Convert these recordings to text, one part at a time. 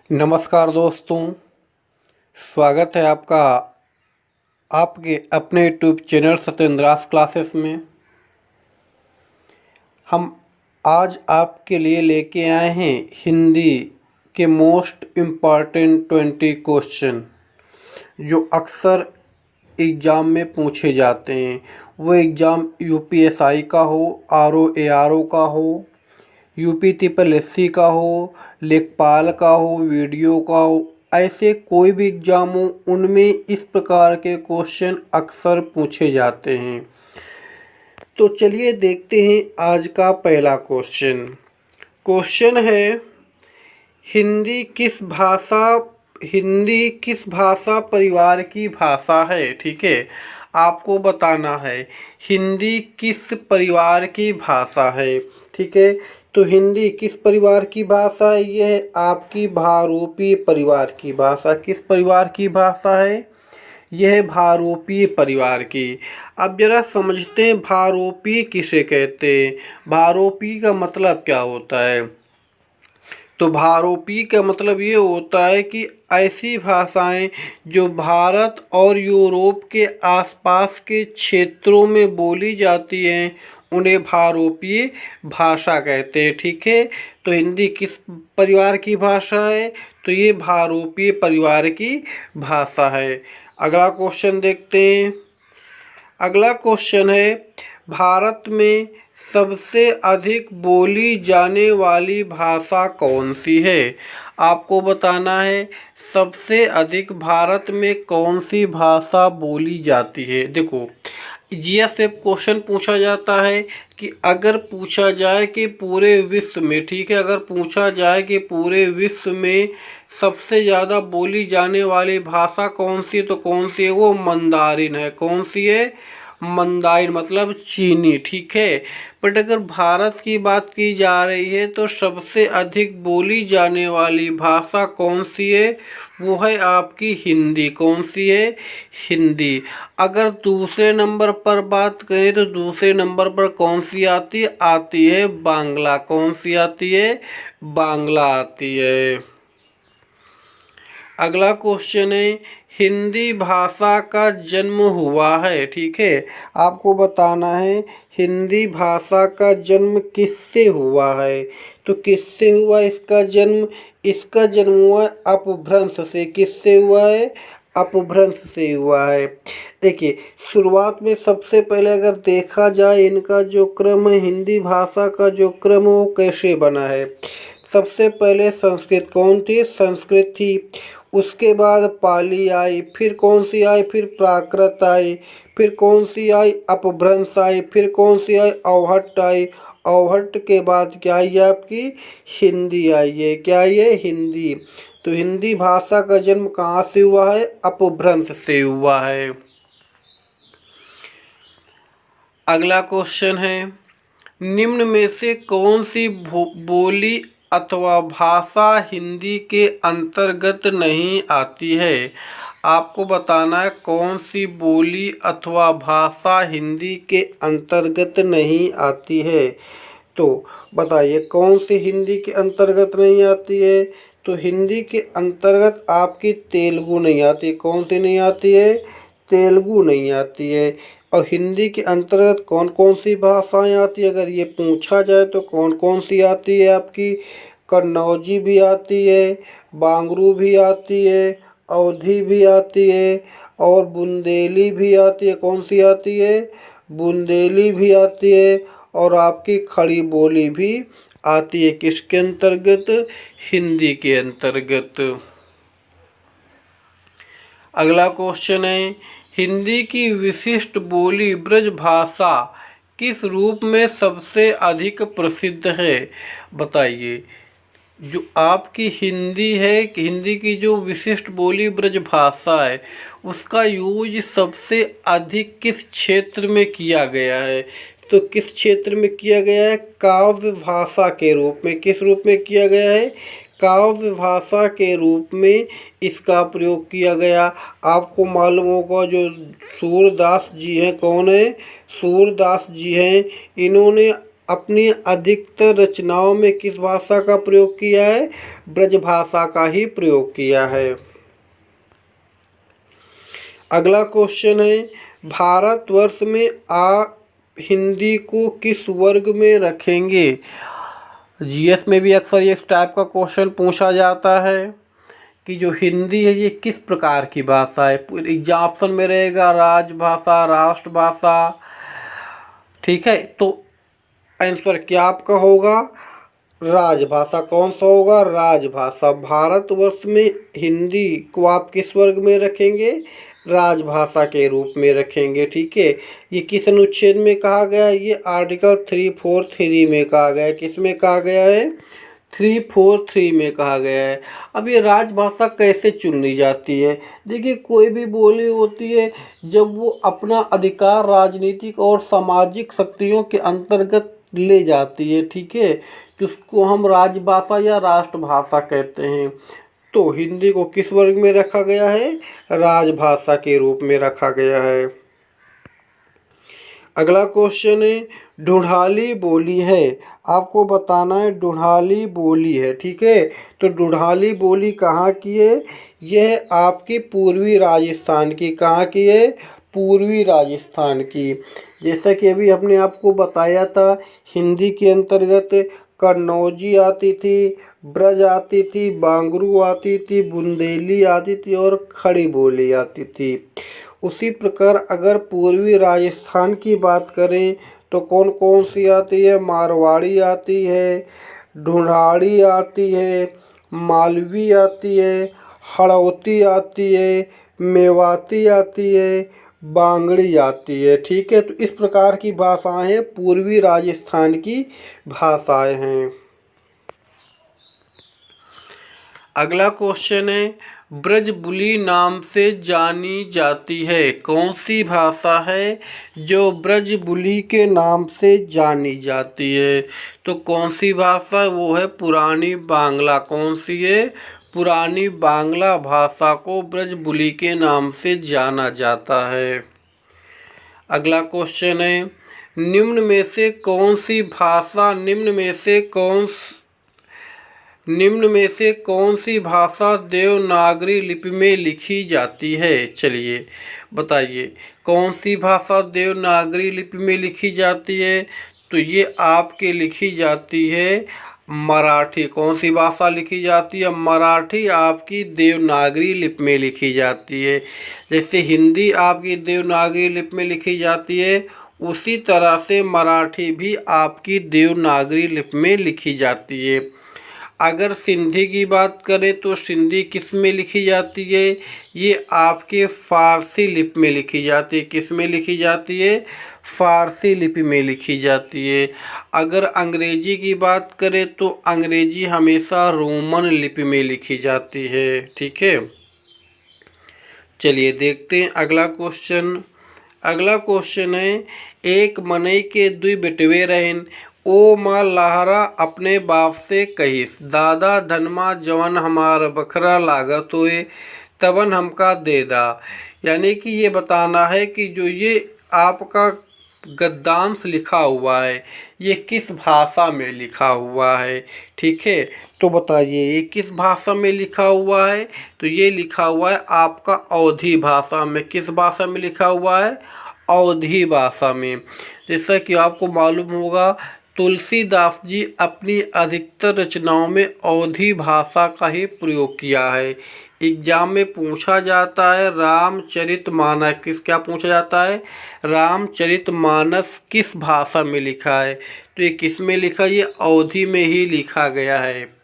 नमस्कार दोस्तों, स्वागत है आपका आपके अपने यूट्यूब चैनल सत्येंद्रास क्लासेस में। हम आज आपके लिए लेके आए हैं हिंदी के मोस्ट इम्पॉर्टेंट 20 क्वेश्चन जो अक्सर एग्ज़ाम में पूछे जाते हैं। वो एग्ज़ाम यूपीएसआई का हो, आरओ एआरओ का हो, यूपी ट्रिपल एससी का हो, लेखपाल का हो, वीडियो का हो, ऐसे कोई भी एग्ज़ाम हो उनमें इस प्रकार के क्वेश्चन अक्सर पूछे जाते हैं। तो चलिए देखते हैं आज का पहला क्वेश्चन। क्वेश्चन है हिंदी किस भाषा परिवार की भाषा है। ठीक है, आपको बताना है हिंदी किस परिवार की भाषा है। ठीक है, तो हिंदी किस परिवार की भाषा है? यह है आपकी भारोपीय परिवार की भाषा। किस परिवार की भाषा है? यह भारोपीय परिवार की। अब जरा समझते हैं भारोपीय किसे कहते हैं। भारोपीय का मतलब क्या होता है? तो भारोपीय का मतलब ये होता है कि ऐसी भाषाएं जो भारत और यूरोप के आसपास के क्षेत्रों में बोली जाती हैं उन्हें भारोपीय भाषा कहते हैं। ठीक है, तो हिंदी किस परिवार की भाषा है? तो ये भारोपीय परिवार की भाषा है। अगला क्वेश्चन देखते हैं। अगला क्वेश्चन है भारत में सबसे अधिक बोली जाने वाली भाषा कौन सी है? आपको बताना है सबसे अधिक भारत में कौन सी भाषा बोली जाती है। देखो, जीएस पे क्वेश्चन पूछा जाता है कि अगर पूछा जाए कि पूरे विश्व में, ठीक है, अगर पूछा जाए कि पूरे विश्व में सबसे ज़्यादा बोली जाने वाली भाषा कौन सी, तो कौन सी है? वो मंदारिन है। कौन सी है? मंदारिन मतलब चीनी। ठीक है, बट अगर भारत की बात की जा रही है तो सबसे अधिक बोली जाने वाली भाषा कौन सी है? वो है आपकी हिंदी। कौन सी है? हिंदी। अगर दूसरे नंबर पर बात करें तो दूसरे नंबर पर कौन सी आती है? आती है बांग्ला। कौन सी आती है? बांग्ला आती है। अगला क्वेश्चन है हिंदी भाषा का जन्म हुआ है। ठीक है, आपको बताना है हिंदी भाषा का जन्म किससे हुआ है। तो किससे हुआ इसका जन्म? इसका जन्म हुआ अपभ्रंश से। किससे हुआ है? अपभ्रंश से हुआ है। देखिए, शुरुआत में सबसे पहले अगर देखा जाए इनका जो क्रम है, हिंदी भाषा का जो क्रम है वो कैसे बना है। सबसे पहले संस्कृत कौन थी? संस्कृत थी। उसके बाद पाली आई, फिर कौन सी आई? फिर प्राकृत आई, फिर कौन सी आई? अपभ्रंश आई, फिर कौन सी आई? अवहट्ट आई। अवहट्ट के बाद क्या आई? आपकी हिंदी आई है। क्या आई है? हिंदी। तो हिंदी भाषा का जन्म कहाँ से हुआ है? अपभ्रंश से हुआ है। अगला क्वेश्चन है निम्न में से कौन सी बोली अथवा भाषा हिंदी के अंतर्गत नहीं आती है। आपको बताना है कौन सी बोली अथवा भाषा हिंदी के अंतर्गत नहीं आती है। तो बताइए कौन सी हिंदी के अंतर्गत नहीं आती है। तो हिंदी के अंतर्गत आपकी तेलुगु नहीं आती। कौन सी नहीं आती है? तेलुगु नहीं आती है। और हिंदी के अंतर्गत कौन कौन सी भाषाएं आती है अगर ये पूछा जाए तो कौन कौन सी आती है? आपकी कन्नौजी भी आती है, बांगरू भी आती है, अवधी भी आती है और बुंदेली भी आती है। कौन सी आती है? बुंदेली भी आती है और आपकी खड़ी बोली भी आती है। किसके अंतर्गत? हिंदी के अंतर्गत। अगला क्वेश्चन है हिंदी की विशिष्ट बोली ब्रजभाषा किस रूप में सबसे अधिक प्रसिद्ध है। बताइए, जो आपकी हिंदी है, हिंदी की जो विशिष्ट बोली ब्रजभाषा है उसका यूज सबसे अधिक किस क्षेत्र में किया गया है। तो किस क्षेत्र में किया गया है? काव्य भाषा के रूप में। किस रूप में किया गया है? काव्य भाषा के रूप में इसका प्रयोग किया गया। आपको मालूम होगा जो सूरदास जी हैं, कौन है? सूरदास जी हैं। इन्होंने अपनी अधिकतर रचनाओं में किस भाषा का प्रयोग किया है? ब्रज भाषा का ही प्रयोग किया है। अगला क्वेश्चन है, भारतवर्ष में आप हिंदी को किस वर्ग में रखेंगे? जीएस में भी अक्सर ये इस टाइप का क्वेश्चन पूछा जाता है कि जो हिंदी है ये किस प्रकार की भाषा है। एग्जाम ऑप्शन में रहेगा राजभाषा, राष्ट्रभाषा, ठीक है। तो आंसर क्या आपका होगा? राजभाषा। कौन सा होगा? राजभाषा। भारतवर्ष में हिंदी को आप किस वर्ग में रखेंगे? राजभाषा के रूप में रखेंगे, ठीक है। ये किस अनुच्छेद में कहा गया है? ये आर्टिकल 343 में कहा गया है। किस में कहा गया है? 343 में कहा गया है। अब ये राजभाषा कैसे चुनी जाती है? देखिए, कोई भी बोली होती है जब वो अपना अधिकार राजनीतिक और सामाजिक शक्तियों के अंतर्गत ले जाती है, ठीक है, तो उसको हम राजभाषा या राष्ट्रभाषा कहते हैं। तो हिंदी को किस वर्ग में रखा गया है? राजभाषा के रूप में रखा गया है। अगला क्वेश्चन है, ढूंढाली बोली है। आपको बताना है ढूंढाली बोली है, ठीक है। तो ढूंढाली बोली कहाँ की है? यह आपकी पूर्वी राजस्थान की। कहाँ की है? पूर्वी राजस्थान की। जैसा कि अभी हमने आपको बताया था, हिंदी के अंतर्गत कन्नौजी आती थी, ब्रज आती थी, बांगरू आती थी, बुंदेली आती थी और खड़ी बोली आती थी। उसी प्रकार अगर पूर्वी राजस्थान की बात करें तो कौन कौन सी आती है? मारवाड़ी आती है, ढूंढाड़ी आती है, मालवी आती है, हड़ौती आती है, मेवाती आती है, बांगड़ी आती है, ठीक है। तो इस प्रकार की भाषाएं हैं, पूर्वी राजस्थान की भाषाएं हैं। अगला क्वेश्चन है, ब्रजबुली नाम से जानी जाती है। कौन सी भाषा है जो ब्रजबुली के नाम से जानी जाती है? तो कौन सी भाषा? वो है पुरानी बांग्ला। कौन सी है? पुरानी बांग्ला भाषा को ब्रजबुली के नाम से जाना जाता है। अगला क्वेश्चन है, निम्न में से कौन सी भाषा देवनागरी लिपि में लिखी जाती है? चलिए बताइए, कौन सी भाषा देवनागरी लिपि में लिखी जाती है? तो ये आपके लिखी जाती है मराठी। कौन सी भाषा लिखी जाती है? मराठी आपकी देवनागरी लिपि में लिखी जाती है। जैसे हिंदी आपकी देवनागरी लिपि में लिखी जाती है, उसी तरह से मराठी भी आपकी देवनागरी लिपि में लिखी जाती है। अगर सिंधी की बात करें तो सिंधी किस में लिखी जाती है? ये आपके फ़ारसी लिपि में लिखी जाती है। किस में लिखी जाती है? फ़ारसी लिपि में लिखी जाती है। अगर अंग्रेजी की बात करें तो अंग्रेजी हमेशा रोमन लिपि में लिखी जाती है, ठीक है। चलिए देखते हैं अगला क्वेश्चन। अगला क्वेश्चन है, एक मनई के दुई बेटवे रहन, ओ माँ लहरा अपने बाप से कहिस, दादा धनमा जवन हमार बखरा लागत होए तवन हमका दे दा। यानी कि ये बताना है कि जो ये आपका गद्यांश लिखा हुआ है ये किस भाषा में लिखा हुआ है, ठीक है। तो बताइए ये किस भाषा में लिखा हुआ है? तो ये लिखा हुआ है आपका अवधी भाषा में। किस भाषा में लिखा हुआ है? अवधी भाषा में। जैसा कि आपको मालूम होगा, तुलसीदास जी अपनी अधिकतर रचनाओं में अवधी भाषा का ही प्रयोग किया है। एग्जाम में पूछा जाता है रामचरितमानस क्या पूछा जाता है? रामचरितमानस किस भाषा में लिखा है? तो ये किस में लिखा? ये अवधी में ही लिखा गया है।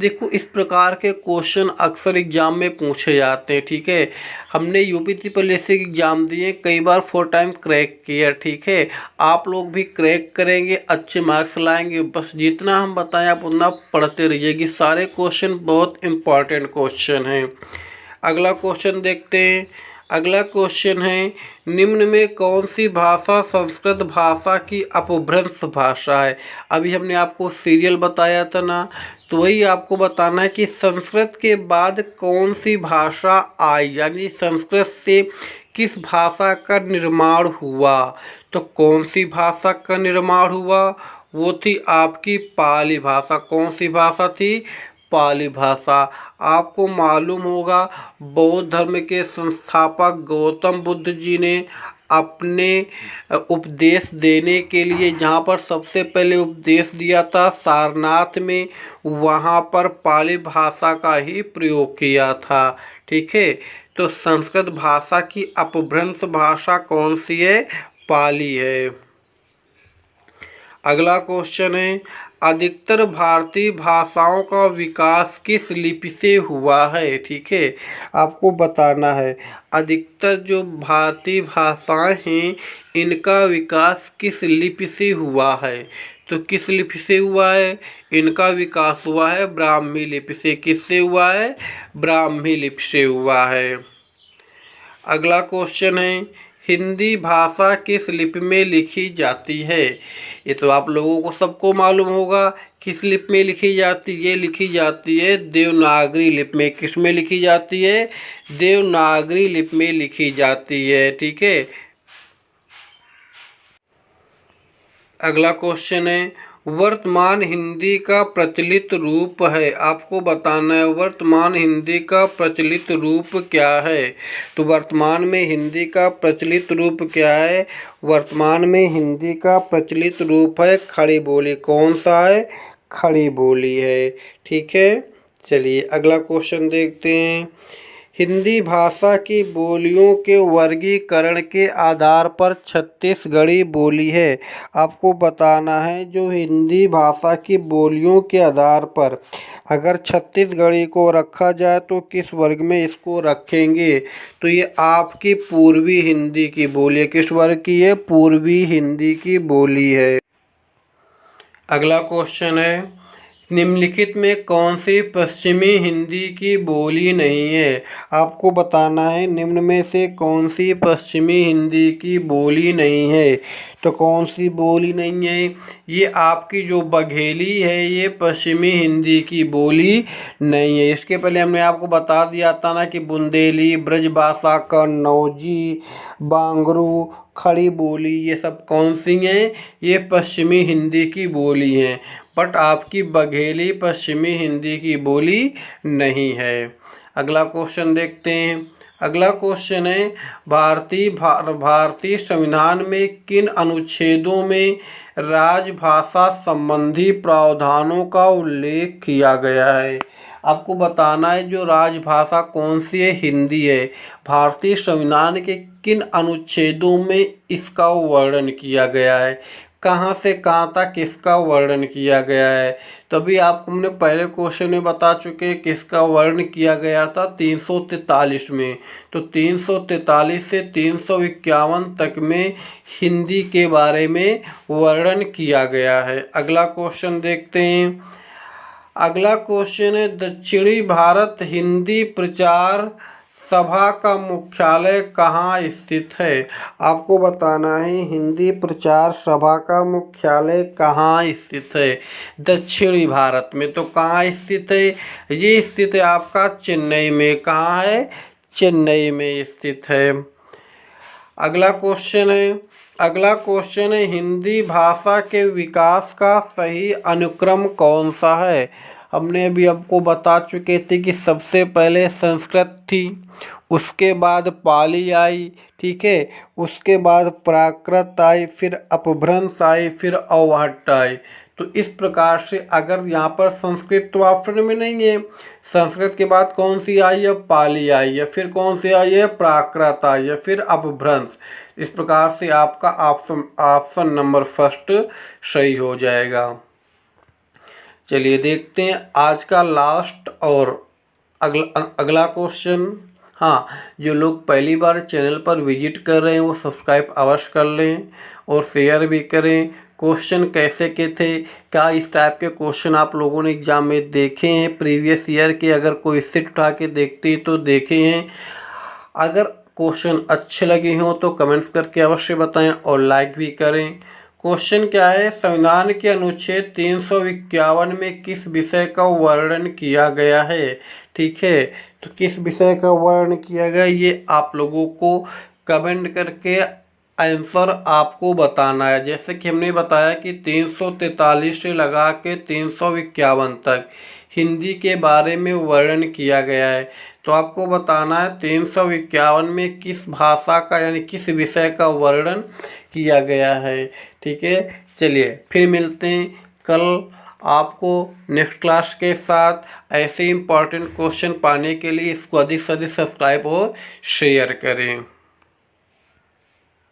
देखो, इस प्रकार के क्वेश्चन अक्सर एग्जाम में पूछे जाते हैं, ठीक है। हमने यूपी ट्रिपल एससी के एग्जाम दिए, कई बार 4 टाइम क्रैक किया, ठीक है। आप लोग भी क्रैक करेंगे, अच्छे मार्क्स लाएंगे। बस जितना हम बताएं आप उतना पढ़ते रहिएगा। सारे क्वेश्चन बहुत इंपॉर्टेंट क्वेश्चन हैं। अगला क्वेश्चन देखते हैं। अगला क्वेश्चन है, निम्न में कौन सी भाषा संस्कृत भाषा की अपभ्रंश भाषा है? अभी हमने आपको सीरियल बताया था ना, तो वही आपको बताना है कि संस्कृत के बाद कौन सी भाषा आई, यानी संस्कृत से किस भाषा का निर्माण हुआ। तो कौन सी भाषा का निर्माण हुआ? वो थी आपकी पाली भाषा। कौन सी भाषा थी? पाली भाषा। आपको मालूम होगा बौद्ध धर्म के संस्थापक गौतम बुद्ध जी ने अपने उपदेश देने के लिए जहाँ पर सबसे पहले उपदेश दिया था सारनाथ में, वहाँ पर पाली भाषा का ही प्रयोग किया था। ठीक है, तो संस्कृत भाषा की अपभ्रंश भाषा कौन सी है? पाली है। अगला क्वेश्चन है, अधिकतर भारतीय भाषाओं का विकास किस लिपि से हुआ है? ठीक है, आपको बताना है अधिकतर जो भारतीय भाषाएं हैं इनका विकास किस लिपि से हुआ है। तो किस लिपि से हुआ है? इनका विकास हुआ है ब्राह्मी लिपि से। किससे हुआ है? ब्राह्मी लिपि से हुआ है। अगला क्वेश्चन है, हिंदी भाषा किस लिपि में लिखी जाती है? ये तो आप लोगों को सबको मालूम होगा किस लिपि में लिखी जाती है। ये लिखी जाती है देवनागरी लिपि में। किस में लिखी जाती है? देवनागरी लिपि में लिखी जाती है। ठीक है। अगला क्वेश्चन है, वर्तमान हिंदी का प्रचलित रूप है। आपको बताना है वर्तमान हिंदी का प्रचलित रूप क्या है। तो वर्तमान में हिंदी का प्रचलित रूप क्या है? वर्तमान में हिंदी का प्रचलित रूप है खड़ी बोली। कौन सा है? खड़ी बोली है। ठीक है, चलिए अगला क्वेश्चन देखते हैं। हिंदी भाषा की बोलियों के वर्गीकरण के आधार पर छत्तीसगढ़ी बोली है। आपको बताना है जो हिंदी भाषा की बोलियों के आधार पर अगर छत्तीसगढ़ी को रखा जाए तो किस वर्ग में इसको रखेंगे? तो ये आपकी पूर्वी हिंदी की बोली है। किस वर्ग की है? पूर्वी हिंदी की बोली है। अगला क्वेश्चन है, निम्नलिखित में कौन सी पश्चिमी हिंदी की बोली नहीं है? आपको बताना है निम्न में से कौन सी पश्चिमी हिंदी की बोली नहीं है। तो कौन सी बोली नहीं है? ये आपकी जो बघेली है ये पश्चिमी हिंदी की बोली नहीं है। इसके पहले हमने आपको बता दिया था ना कि बुंदेली, ब्रजभाषा, कन्नौजी, बांगरू, खड़ी बोली ये सब कौन सी हैं? ये पश्चिमी हिंदी की बोली हैं। बट आपकी बघेली पश्चिमी हिंदी की बोली नहीं है। अगला क्वेश्चन देखते हैं। अगला क्वेश्चन है, भारतीय संविधान में किन अनुच्छेदों में राजभाषा संबंधी प्रावधानों का उल्लेख किया गया है? आपको बताना है जो राजभाषा कौन सी है? हिंदी है। भारतीय संविधान के किन अनुच्छेदों में इसका वर्णन किया गया है? कहाँ से कहाँ तक किसका वर्णन किया गया है? तभी आपको हमने पहले क्वेश्चन में बता चुके किसका वर्णन किया गया था 343 में। तो 343 से 351 तक में हिंदी के बारे में वर्णन किया गया है। अगला क्वेश्चन देखते हैं। अगला क्वेश्चन है, दक्षिणी भारत हिंदी प्रचार सभा का मुख्यालय कहाँ स्थित है? आपको बताना है हिंदी प्रचार सभा का मुख्यालय कहाँ स्थित है दक्षिणी भारत में। तो कहाँ स्थित है? ये स्थित है आपका चेन्नई में। कहाँ है? चेन्नई में स्थित है। अगला क्वेश्चन है, हिंदी भाषा के विकास का सही अनुक्रम कौन सा है? हमने अभी आपको बता चुके थे कि सबसे पहले संस्कृत थी, उसके बाद पाली आई, ठीक है, उसके बाद प्राकृत आई, फिर अपभ्रंश आई, फिर अवहट्ट आई। तो इस प्रकार से अगर यहाँ पर संस्कृत तो ऑप्शन में नहीं है, संस्कृत के बाद कौन सी आई है? पाली आई है, फिर कौन सी आई है? प्राकृत आई है, फिर अपभ्रंश। इस प्रकार से आपका ऑप्शन नंबर फर्स्ट सही हो जाएगा। चलिए देखते हैं आज का लास्ट और अगला क्वेश्चन। हाँ, जो लोग पहली बार चैनल पर विजिट कर रहे हैं वो सब्सक्राइब अवश्य कर लें और शेयर भी करें। क्वेश्चन कैसे के थे, क्या इस टाइप के क्वेश्चन आप लोगों ने एग्जाम में देखे हैं प्रीवियस ईयर के? अगर कोई सेट उठा के देखते हैं तो देखे हैं। अगर क्वेश्चन अच्छे लगे हों तो कमेंट्स करके अवश्य बताएं और लाइक भी करें। क्वेश्चन क्या है, संविधान के अनुच्छेद 351 में किस विषय का वर्णन किया गया है? ठीक है, तो किस विषय का वर्णन किया गया ये आप लोगों को कमेंट करके आंसर आपको बताना है। जैसे कि हमने बताया कि 343 से लगा के 351 तक हिंदी के बारे में वर्णन किया गया है। तो आपको बताना है 351 में किस भाषा का यानी किस विषय का वर्णन किया गया है। ठीक है, चलिए फिर मिलते हैं कल आपको नेक्स्ट क्लास के साथ। ऐसे इंपॉर्टेंट क्वेश्चन पाने के लिए इसको अधिक से अधिक सब्सक्राइब और शेयर करें।